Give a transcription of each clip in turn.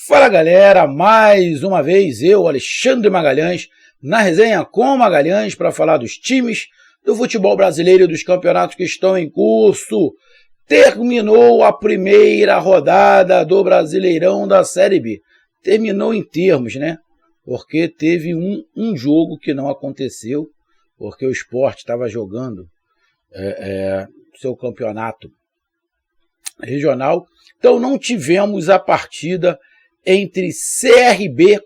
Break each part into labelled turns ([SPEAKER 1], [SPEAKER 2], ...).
[SPEAKER 1] Fala galera, mais uma vez eu, Alexandre Magalhães, na resenha com Magalhães para falar dos times do futebol brasileiro e dos campeonatos que estão em curso. Terminou a primeira rodada do Brasileirão da Série B. Terminou em termos, né? Porque teve um jogo que não aconteceu, porque o Sport estava jogando seu campeonato regional. Então não tivemos a partida entre CRB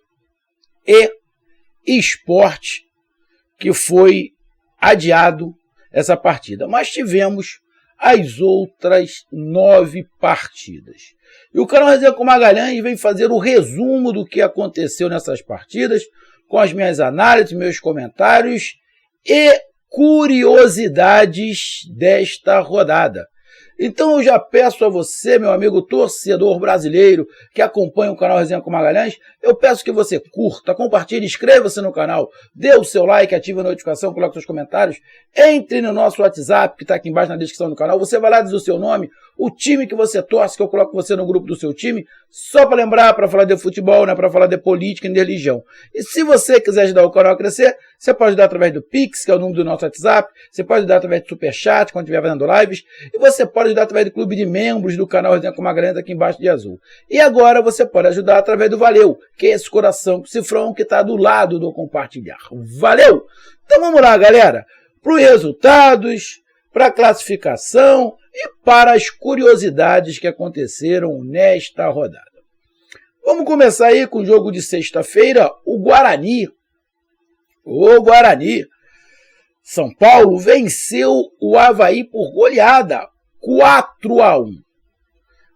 [SPEAKER 1] e Sport, que foi adiado essa partida. Mas tivemos as outras 9 partidas. E o canal Resenha com Magalhães vem fazer o resumo do que aconteceu nessas partidas, com as minhas análises, meus comentários e curiosidades desta rodada. Então eu já peço a você, meu amigo torcedor brasileiro, que acompanha o canal Resenha com Magalhães, eu peço que você curta, compartilhe, inscreva-se no canal, dê o seu like, ative a notificação, coloque seus comentários, entre no nosso WhatsApp, que está aqui embaixo na descrição do canal, você vai lá, diz o seu nome, o time que você torce, que eu coloco você no grupo do seu time, só para lembrar, para falar de futebol, né, para falar de política e de religião. E se você quiser ajudar o canal a crescer, você pode ajudar através do Pix, que é o número do nosso WhatsApp, você pode ajudar através do Superchat, quando estiver fazendo lives, e você pode ajudar através do clube de membros do canal Resenha com Magalhães, aqui embaixo de azul. E agora você pode ajudar através do Valeu, que é esse coração, cifrão que está do lado do compartilhar. Valeu! Então vamos lá, galera, para os resultados, para a classificação e para as curiosidades que aconteceram nesta rodada. Vamos começar aí com o jogo de sexta-feira, o Guarani. O Guarani, São Paulo, venceu o Avaí por goleada, 4-1.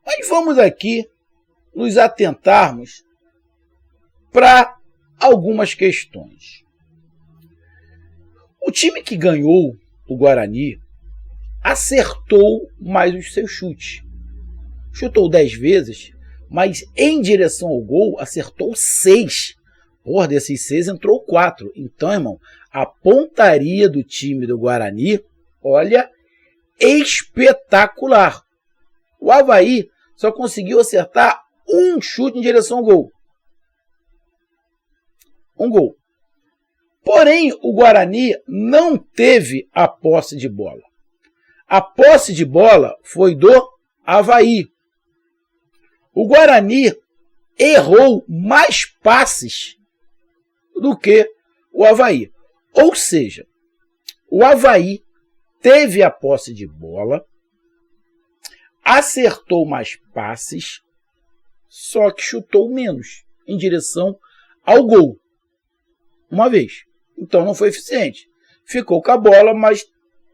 [SPEAKER 1] Mas vamos aqui nos atentarmos para algumas questões. O time que ganhou o Guarani acertou mais os seus chutes. Chutou 10 vezes, mas em direção ao gol acertou 6. Por desses 6 entrou 4. Então, irmão, a pontaria do time do Guarani, olha, espetacular. O Avaí só conseguiu acertar um chute em direção ao gol. Um gol. Porém, o Guarani não teve a posse de bola. A posse de bola foi do Avaí. O Guarani errou mais passes do que o Avaí. Ou seja, o Avaí teve a posse de bola, acertou mais passes, só que chutou menos em direção ao gol. Uma vez. Então não foi eficiente. Ficou com a bola, mas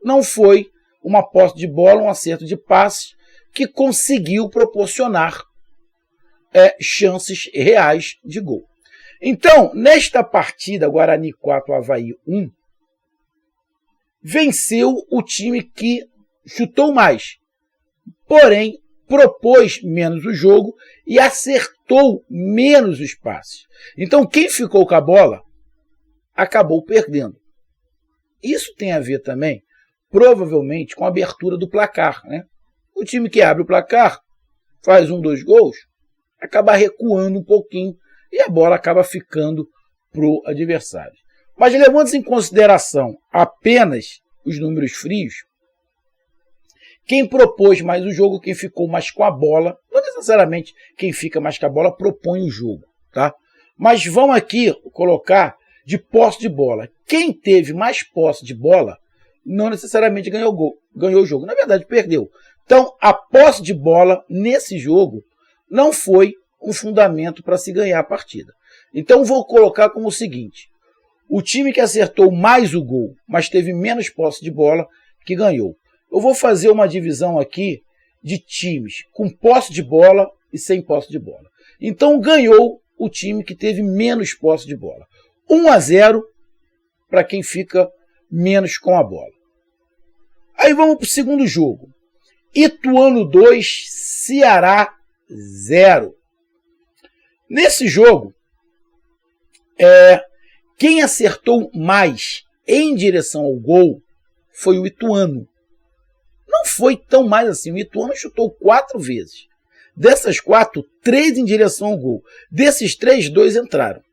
[SPEAKER 1] não foi uma posse de bola, um acerto de passes que conseguiu proporcionar chances reais de gol. Então, nesta partida, Guarani 4, Avaí 1, venceu o time que chutou mais, porém propôs menos o jogo e acertou menos os passes. Então, quem ficou com a bola acabou perdendo. Isso tem a ver também, provavelmente, com a abertura do placar, né? O time que abre o placar, faz 1, 2 gols, acaba recuando um pouquinho e a bola acaba ficando para o adversário. Mas levando em consideração apenas os números frios, quem propôs mais o jogo, quem ficou mais com a bola, não necessariamente quem fica mais com a bola propõe o jogo, tá? Mas vamos aqui colocar de posse de bola. Quem teve mais posse de bola não necessariamente ganhou o jogo. Na verdade, perdeu. Então, a posse de bola nesse jogo não foi um fundamento para se ganhar a partida. Então, vou colocar como o seguinte. O time que acertou mais o gol, mas teve menos posse de bola, que ganhou. Eu vou fazer uma divisão aqui de times com posse de bola e sem posse de bola. Então, ganhou o time que teve menos posse de bola. 1-0 para quem fica menos com a bola. Aí vamos para o segundo jogo. Ituano 2, Ceará 0. Nesse jogo, quem acertou mais em direção ao gol foi o Ituano. Não foi tão mais assim. O Ituano chutou 4 vezes. Dessas 4, 3 em direção ao gol. Desses 3, 2 entraram.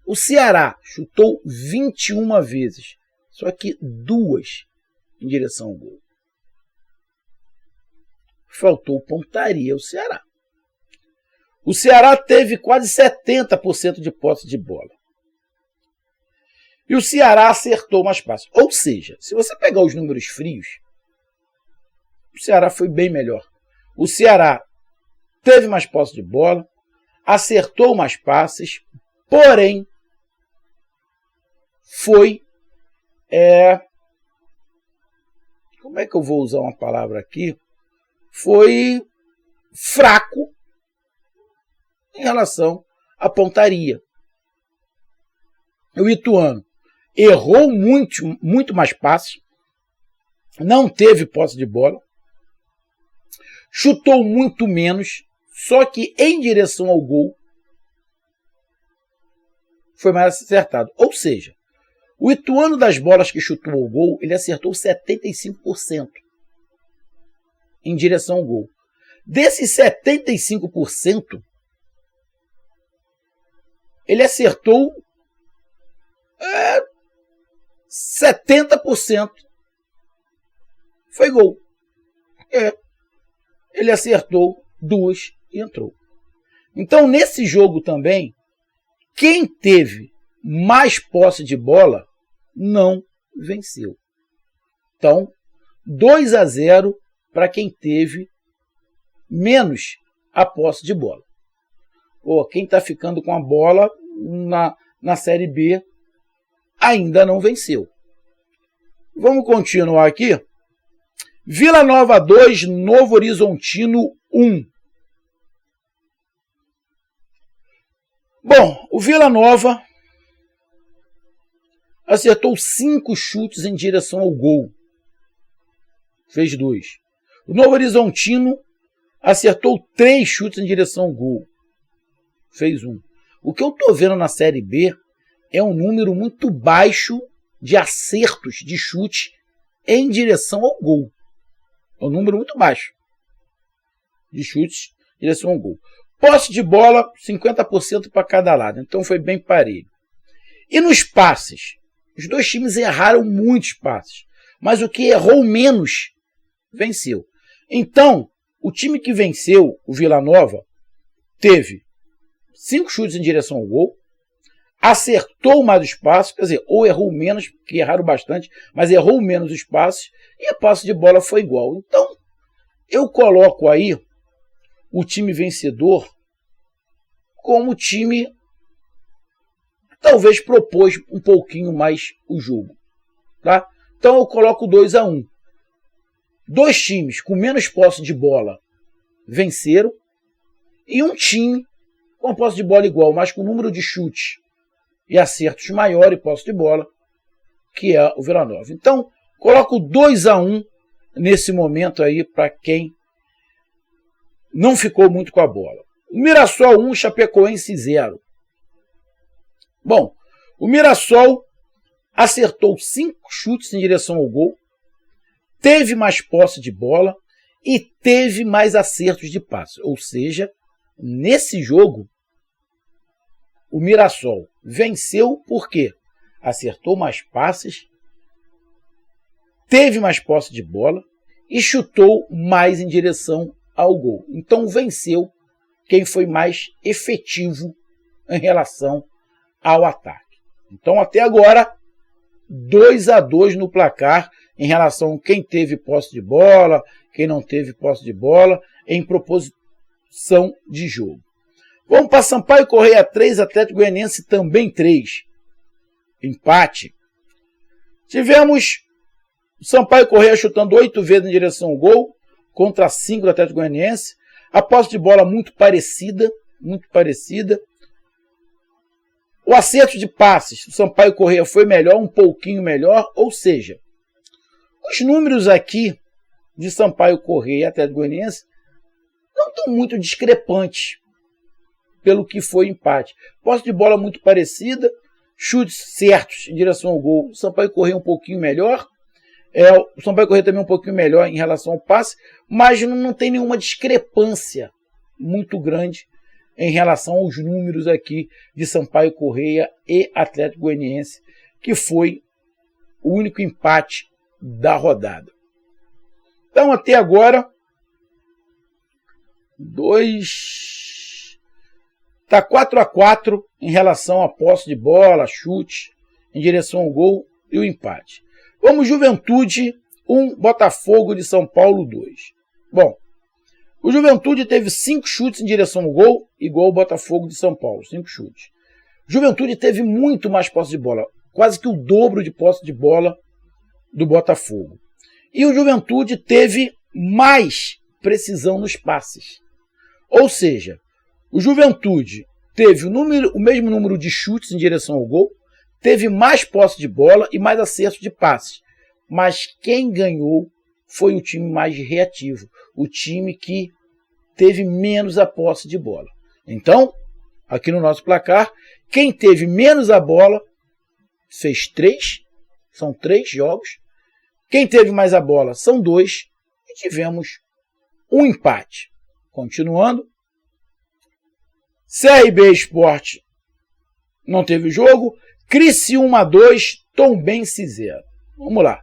[SPEAKER 1] O Ceará chutou 21 vezes, só que 2 em direção ao gol. Faltou pontaria ao Ceará. O Ceará teve quase 70% de posse de bola. E o Ceará acertou mais passes. Ou seja, se você pegar os números frios, o Ceará foi bem melhor. O Ceará teve mais posse de bola, acertou mais passes, porém, foi... como é que eu vou usar uma palavra aqui? Foi fraco em relação à pontaria. O Ituano errou muito mais passes, não teve posse de bola, chutou muito menos, só que em direção ao gol foi mais acertado. Ou seja, o Ituano das bolas que chutou ao gol, ele acertou 75% em direção ao gol. Desses 75%, ele acertou 70% foi gol. Ele acertou 2 e entrou. Então, nesse jogo também, quem teve mais posse de bola não venceu. Então, 2-0 para quem teve menos a posse de bola. Quem está ficando com a bola na Série B ainda não venceu. Vamos continuar aqui. Vila Nova 2, Novo Horizontino 1. Bom, o Vila Nova acertou 5 chutes em direção ao gol. Fez 2. O Novo Horizontino acertou 3 chutes em direção ao gol. Fez 1. O que eu estou vendo na Série B é um número muito baixo de acertos de chute em direção ao gol. É um número muito baixo de chutes em direção ao gol. Posse de bola, 50% para cada lado. Então foi bem parelho. E nos passes? Os dois times erraram muitos passes. Mas o que errou menos, venceu. Então, o time que venceu, o Vila Nova, teve 5 chutes em direção ao gol, acertou mais os passes, quer dizer, ou errou menos, porque erraram bastante, mas errou menos os passes, e a posse de bola foi igual. Então, eu coloco aí o time vencedor como o time talvez propôs um pouquinho mais o jogo. Tá? Então, eu coloco 2-1. 2 times com menos posse de bola venceram, e um time com a posse de bola igual, mas com número de chutes e acertos maior e posse de bola, que é o Vila Nova. Então, coloco 2-1 nesse momento aí para quem não ficou muito com a bola. O Mirassol 1, Chapecoense 0. Bom, o Mirassol acertou 5 chutes em direção ao gol, teve mais posse de bola e teve mais acertos de passe. Ou seja, nesse jogo, o Mirassol venceu porque acertou mais passes, teve mais posse de bola e chutou mais em direção ao gol. Então venceu quem foi mais efetivo em relação ao ataque. Então até agora 2-2 no placar em relação a quem teve posse de bola, quem não teve posse de bola em proposição de jogo. Vamos para Sampaio Corrêa 3, Atlético Goianiense também 3. Empate. Tivemos o Sampaio Corrêa chutando 8 vezes em direção ao gol, contra 5 do Atlético Goianiense. A posse de bola muito parecida, muito parecida. O acerto de passes, o Sampaio Corrêa foi melhor, um pouquinho melhor, ou seja, os números aqui de Sampaio Corrêa e Atlético Goianiense não estão muito discrepantes pelo que foi o empate. Posse de bola muito parecida, chutes certos em direção ao gol, o Sampaio Corrêa um pouquinho melhor, O Sampaio Corrêa também um pouquinho melhor em relação ao passe, mas não tem nenhuma discrepância muito grande em relação aos números aqui de Sampaio Corrêa e Atlético Goianiense, que foi o único empate da rodada. Então, até agora, está 4-4 em relação à posse de bola, chute em direção ao gol e o empate. Vamos, Juventude 1, Botafogo de São Paulo 2. Bom, o Juventude teve 5 chutes em direção ao gol, igual o Botafogo de São Paulo, 5 chutes. Juventude teve muito mais posse de bola, quase que o dobro de posse de bola do Botafogo. E o Juventude teve mais precisão nos passes. Ou seja, o Juventude teve o mesmo número de chutes em direção ao gol, teve mais posse de bola e mais acerto de passes. Mas quem ganhou foi o time mais reativo, o time que teve menos a posse de bola. Então, aqui no nosso placar, quem teve menos a bola fez 3, são 3 jogos. Quem teve mais a bola são 2 e tivemos um empate. Continuando, CRB Sport não teve jogo, Criciúma 2, Tombense 0. Vamos lá.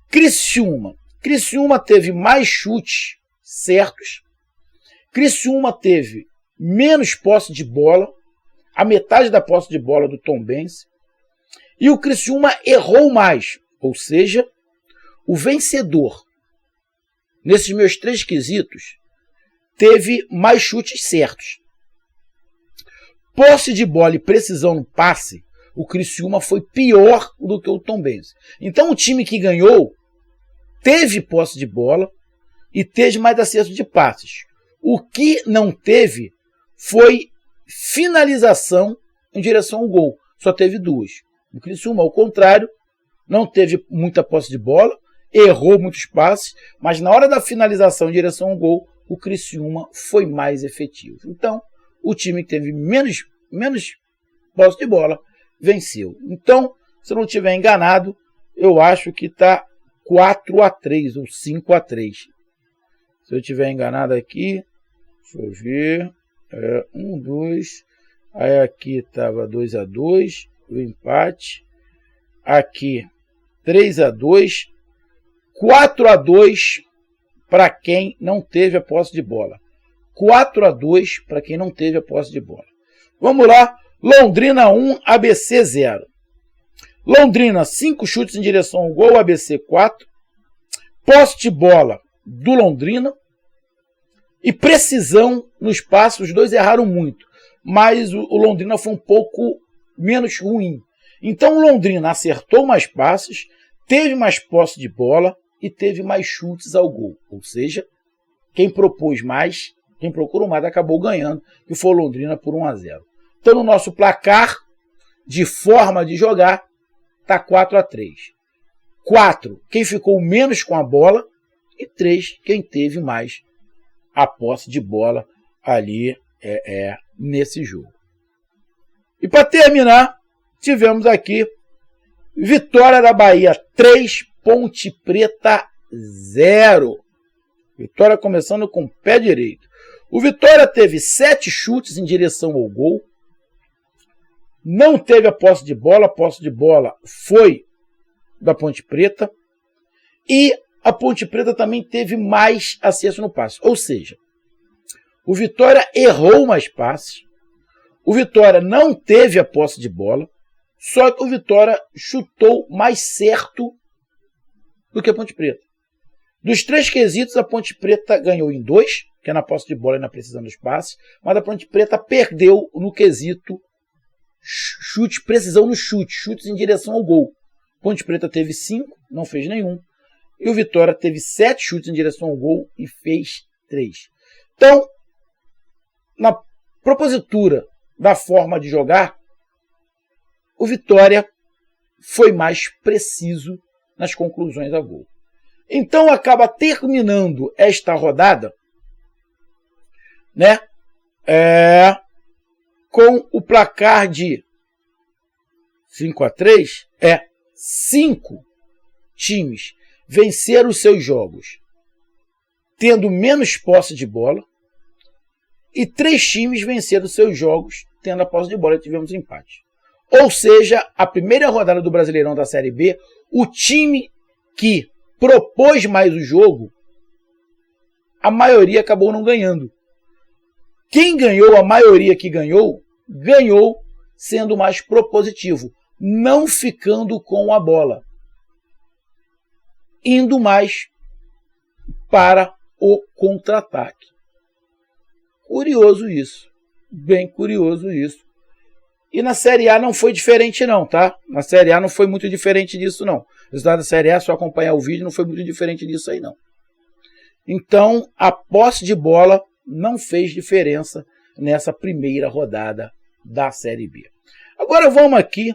[SPEAKER 1] Criciúma teve mais chutes certos, Criciúma teve menos posse de bola, a metade da posse de bola do Tombense, e o Criciúma errou mais, ou seja, o vencedor, nesses meus 3 quesitos, teve mais chutes certos. Posse de bola e precisão no passe, o Criciúma foi pior do que o Tombense. Então o time que ganhou teve posse de bola e teve mais acerto de passes. O que não teve foi finalização em direção ao gol. Só teve 2. O Criciúma, ao contrário, não teve muita posse de bola, errou muitos passes, mas na hora da finalização em direção ao gol, o Criciúma foi mais efetivo. Então, o time que teve menos posse de bola venceu. Então, se eu não estiver enganado, eu acho que está 4-3 ou 5-3. Se eu estiver enganado aqui, deixa eu ver, 1, 2, aí aqui estava 2-2, o empate, aqui 3-2, 4-2 para quem não teve a posse de bola. 4-2 para quem não teve a posse de bola. Vamos lá, Londrina 1, ABC 0. Londrina, 5 chutes em direção ao gol, ABC 4. Posse de bola do Londrina. E precisão nos passos, os dois erraram muito. Mas o Londrina foi um pouco menos ruim. Então o Londrina acertou mais passes, teve mais posse de bola e teve mais chutes ao gol. Ou seja, quem propôs mais, quem procurou mais, acabou ganhando, que foi o Londrina por 1-0. Então no nosso placar de forma de jogar, está 4-3. 4, quem ficou menos com a bola, e 3, quem teve mais a posse de bola ali nesse jogo. E para terminar, tivemos aqui Vitória da Bahia 3, Ponte Preta 0. Vitória começando com o pé direito. O Vitória teve 7 chutes em direção ao gol. Não teve a posse de bola foi da Ponte Preta. E a Ponte Preta também teve mais acerto no passe. Ou seja, o Vitória errou mais passes. O Vitória não teve a posse de bola. Só que o Vitória chutou mais certo do que a Ponte Preta. Dos 3 quesitos, a Ponte Preta ganhou em 2, que é na posse de bola e na precisão dos passes. Mas a Ponte Preta perdeu no quesito precisão no chute, chutes em direção ao gol. Ponte Preta teve 5, não fez nenhum. E o Vitória teve 7 chutes em direção ao gol e fez 3. Então, na propositura da forma de jogar, o Vitória foi mais preciso nas conclusões a gol. Então acaba terminando esta rodada, né, com o placar de 5-3, 5 times venceram os seus jogos tendo menos posse de bola, e 3 times venceram os seus jogos tendo a posse de bola e tivemos empate. Ou seja, a primeira rodada do Brasileirão da Série B, o time que propôs mais o jogo, a maioria acabou não ganhando. Quem ganhou, a maioria que ganhou, ganhou sendo mais propositivo, não ficando com a bola, indo mais para o contra-ataque. Curioso isso, bem curioso isso. E na Série A não foi diferente não, tá? Na Série A não foi muito diferente disso não. O resultado da Série A, só acompanhar o vídeo, não foi muito diferente disso aí não. Então, a posse de bola não fez diferença nessa primeira rodada da Série B. Agora vamos aqui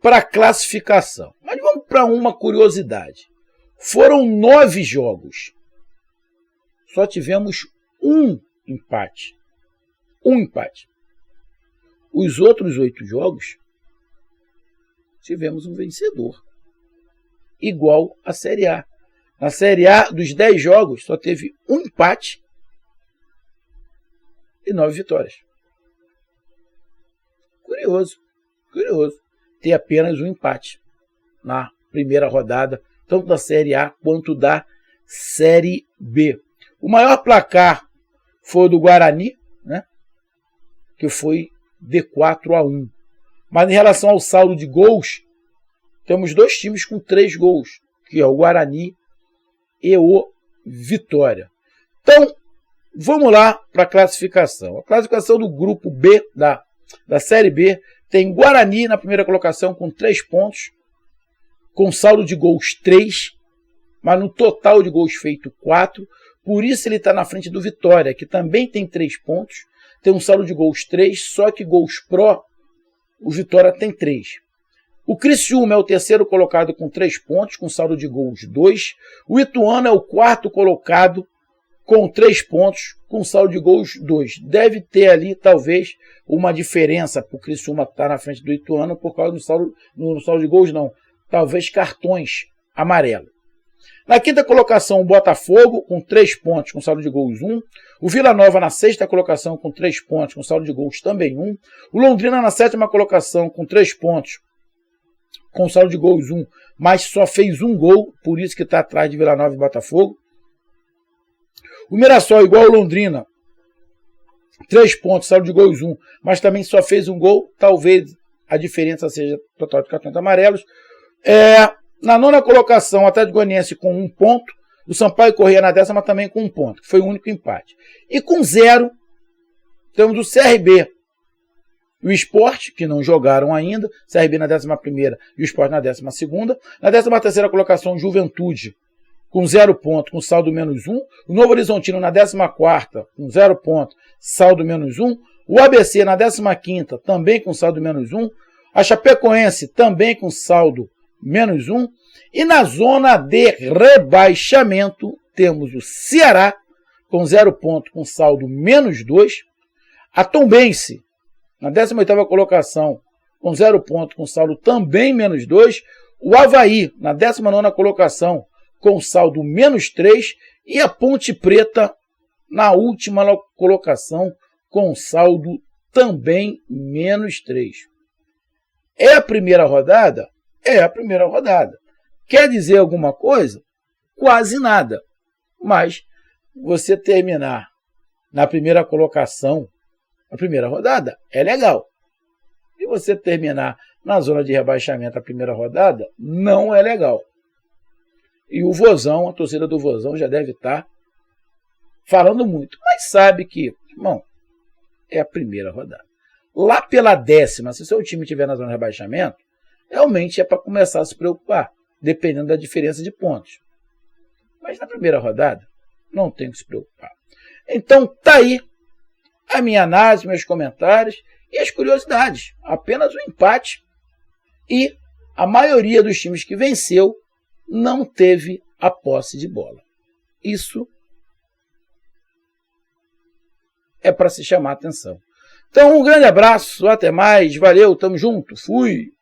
[SPEAKER 1] para a classificação. Mas vamos para uma curiosidade. Foram 9 jogos. Só tivemos um empate. Um empate. Os outros 8 jogos, tivemos um vencedor. Igual à Série A. Na Série A, dos 10 jogos, só teve um empate e 9 vitórias. Curioso, curioso. Ter apenas um empate na primeira rodada, tanto da Série A quanto da Série B. O maior placar foi o do Guarani, né? Que foi de 4-1. Mas em relação ao saldo de gols, temos 2 times com 3 gols, que é o Guarani e o Vitória. Então, vamos lá para a classificação. A classificação do grupo B da Série B tem Guarani na primeira colocação com 3 pontos, com saldo de gols 3, mas no total de gols feito 4. Por isso ele está na frente do Vitória, que também tem 3 pontos, tem um saldo de gols 3, só que gols pró, o Vitória tem 3. O Criciúma é o terceiro colocado com 3 pontos, com saldo de gols 2. O Ituano é o quarto colocado com 3 pontos, com saldo de gols 2. Deve ter ali, talvez, uma diferença para o Criciúma estar na frente do Ituano por causa do saldo, no saldo de gols, não. Talvez cartões amarelos. Na quinta colocação, o Botafogo, com 3 pontos, com saldo de gols 1. O Vila Nova na sexta colocação, com 3 pontos, com saldo de gols também 1. O Londrina na sétima colocação, com 3 pontos, com saldo de gols 1, mas só fez um gol, por isso que está atrás de Vila Nova e Botafogo. O Mirassol, igual ao Londrina, 3 pontos, saldo de gols 1, mas também só fez um gol, talvez a diferença seja total de cartões amarelos. Na nona colocação, o Atlético Goianiense com 1 ponto, o Sampaio Corrêa na décima também com 1 ponto, que foi o único empate. E com 0, temos o CRB e o Sport, que não jogaram ainda, CRB na 11ª e o Sport na 12ª. Na 13ª colocação, Juventude, com 0 ponto, com saldo menos 1. O Novo Horizontino na 14ª, com 0 ponto, saldo menos 1. O ABC na 15ª, também com saldo menos 1. A Chapecoense, também com saldo menos 1. E na zona de rebaixamento, temos o Ceará, com 0 ponto, com saldo menos 2. A Tombense, na 18ª colocação, com 0 ponto, com saldo também menos 2. O Avaí, na 19ª colocação, com saldo menos 3. E a Ponte Preta, na última colocação, com saldo também menos 3. É a primeira rodada? É a primeira rodada. Quer dizer alguma coisa? Quase nada. Mas você terminar na primeira colocação, a primeira rodada, é legal. E você terminar na zona de rebaixamento a primeira rodada, não é legal. E o Vozão, a torcida do Vozão já deve estar falando muito. Mas sabe que, irmão, é a primeira rodada. Lá pela 10ª, se o seu time estiver na zona de rebaixamento, realmente é para começar a se preocupar, dependendo da diferença de pontos. Mas na primeira rodada, não tem que se preocupar. Então, tá aí a minha análise, meus comentários e as curiosidades. Apenas um empate e a maioria dos times que venceu não teve a posse de bola. Isso é para se chamar a atenção. Então, um grande abraço, até mais, valeu, tamo junto, fui!